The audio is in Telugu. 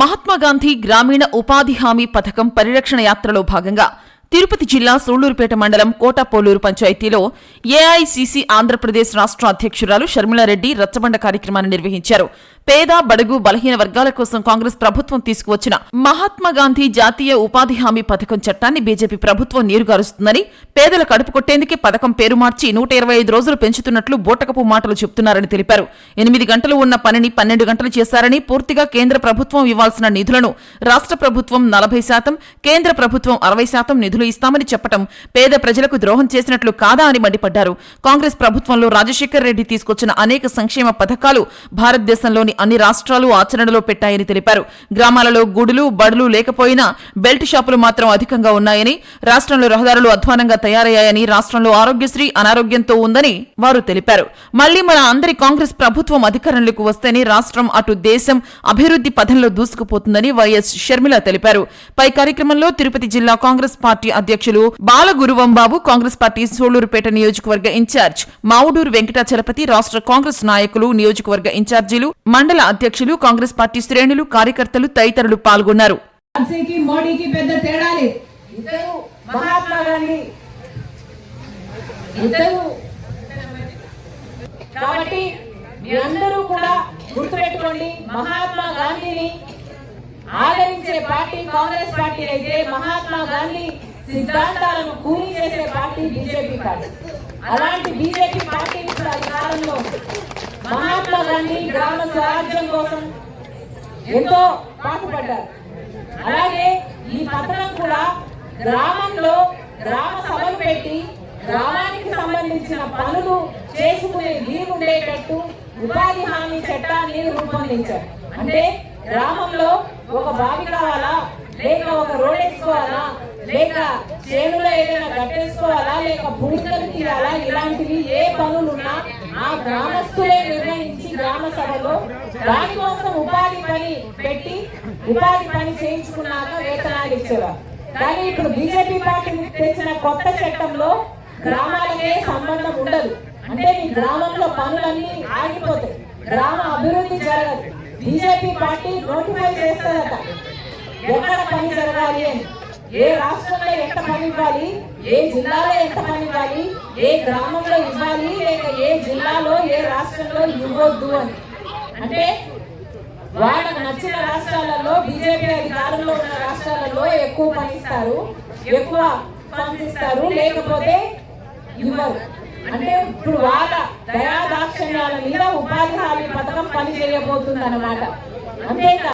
మహాత్మా గాంధీ గ్రామీణ ఉపాధి హామీ పథకం పరిరక్షణ యాత్రలో భాగంగా తిరుపతి జిల్లా సూళ్లూరుపేట మండలం కోటపోలూరు పంచాయతీలో ఏఐసీసీ ఆంధ్రప్రదేశ్ రాష్ట్ర అధ్యక్షురాలు షర్మిలారెడ్డి రచ్చబండ కార్యక్రమాన్ని నిర్వహించారు. పేద బడుగు బలహీన వర్గాల కోసం కాంగ్రెస్ ప్రభుత్వం తీసుకువచ్చిన మహాత్మా గాంధీ జాతీయ ఉపాధి హామీ పథకం చట్టాన్ని బీజేపీ ప్రభుత్వం నీరుగారుస్తుందని, పేదల కడుపు కొట్టేందుకే పథకం పేరు మార్చి 125 రోజులు పెంచుతున్నట్లు బోటకపు మాటలు చెబుతున్నారని తెలిపారు. 8 గంటలు ఉన్న పనిని 12 గంటలు చేశారని, పూర్తిగా కేంద్ర ప్రభుత్వం ఇవ్వాల్సిన నిధులను రాష్ట్ర ప్రభుత్వం 40%, కేంద్ర ప్రభుత్వం 60% నిధులు ఇస్తామని చెప్పడం పేద ప్రజలకు ద్రోహం చేసినట్లు కాదా అని మండిపడ్డారు. కాంగ్రెస్ ప్రభుత్వంలో రాజశేఖర్ రెడ్డి తీసుకొచ్చిన అనేక సంక్షేమ పథకాలు భారతదేశంలోని అన్ని రాష్ట్రాలు ఆచరణలో పెట్టాయని తెలిపారు. గ్రామాలలో గుడులు బడులు లేకపోయినా బెల్ట్ షాపులు మాత్రం అధికంగా ఉన్నాయని, రాష్ట్రంలో రహదారులు అధ్వానంగా తయారయ్యాయని, రాష్ట్రంలో ఆరోగ్యశ్రీ అనారోగ్యంతో ఉందని వారు తెలిపారు. మళ్లీ మన అందరి కాంగ్రెస్ ప్రభుత్వం అధికారంలోకి వస్తేనే రాష్ట్రం అటు దేశం అభివృద్ధి పథంలో దూసుకుపోతుందని వైఎస్ షర్మిల తెలిపారు. పై కార్యక్రమంలో తిరుపతి జిల్లా కాంగ్రెస్ పార్టీ అధ్యక్షులు బాలగురువంబాబు, కాంగ్రెస్ పార్టీ సూళ్లూరుపేట నియోజకవర్గ ఇన్ఛార్జ్ మావుడూరు వెంకటాచలపతి, రాష్ట్ర కాంగ్రెస్ నాయకులు, నియోజకవర్గ ఇన్ఛార్జీలు, మండల అధ్యక్షులు, కాంగ్రెస్ పార్టీ శ్రేణులు, కార్యకర్తలు తదితరులు పాల్గొన్నారు. కాబట్టి మీరందరూ కూడా గుర్తుపెట్టుకోండి, మహాత్మా గాంధీని ఆదరించే పార్టీ కాంగ్రెస్ పార్టీ అయితే మహాత్మా గాంధీ సిద్ధాంతాలను కూలి చేసే పార్టీ బీజేపీ పార్టీ. అలాంటి బీజేపీ పార్టీ అధికారంలో మహాత్మా గాంధీ గ్రామ స్వరాజ్యం కోసం ఎంతో పాటుపడ్డారు. అలాగే ఈ పథకం కూడా గ్రామంలో గ్రామ సభలు పెట్టి గ్రామానికి సంబంధించిన పనులు చేసుకునే వీలుండేటట్టు ఉపాధి హామీ చట్టాన్ని రూపొందించారు. అంటే గ్రామంలో ఒక బావి కావాలా, లేక ఒక రోడ్ వేసుకోవాలా, లేక చేనులో ఏదైనా గట్టేసుకోవాలా, లేక భూమికలు తీయాలా, ఇలాంటివి ఏ పనులున్నా ఆ గ్రామస్తులే నిర్ణయించి గ్రామ సభలో దానికోసం ఉపాధి పని పెట్టి ఉపాధి పని చేయించుకున్నాక వేతనాలు ఇచ్చేవారు. కానీ ఇప్పుడు బీజేపీ పార్టీ తెచ్చిన కొత్త చట్టంలో గ్రామాలకే సంబంధం ఉండదు. అంటే మీ గ్రామంలో పనులన్నీ ఆగిపోతాయి, గ్రామ అభివృద్ధి జరగదు. బీజేపీ పార్టీ నోటిఫై చేస్తుందట ఎక్కడ పని జరగాలి అని, ఏ రాష్ట్రంలో ఎంత పని ఇవ్వాలి, ఏ జిల్లాలో ఎంత పని ఇవ్వాలి, ఏ గ్రామంలో ఇవ్వాలి, లేక ఏ జిల్లాలో ఏ రాష్ట్రంలో ఇవ్వద్దు అని. అంటే వాళ్ళకు నచ్చిన రాష్ట్రాలలో, బీజేపీ అధికారంలో ఉన్న రాష్ట్రాలలో ఎక్కువ పని ఇస్తారు, ఎక్కువ పంపిస్తారు, లేకపోతే ఇవ్వరు. అంటే ఇప్పుడు వాళ్ళ దయాదాక్షిణ్యాల మీద ఉపాధి హామీ పథకం పని చేయబోతుంది అన్నమాట. అంతేకా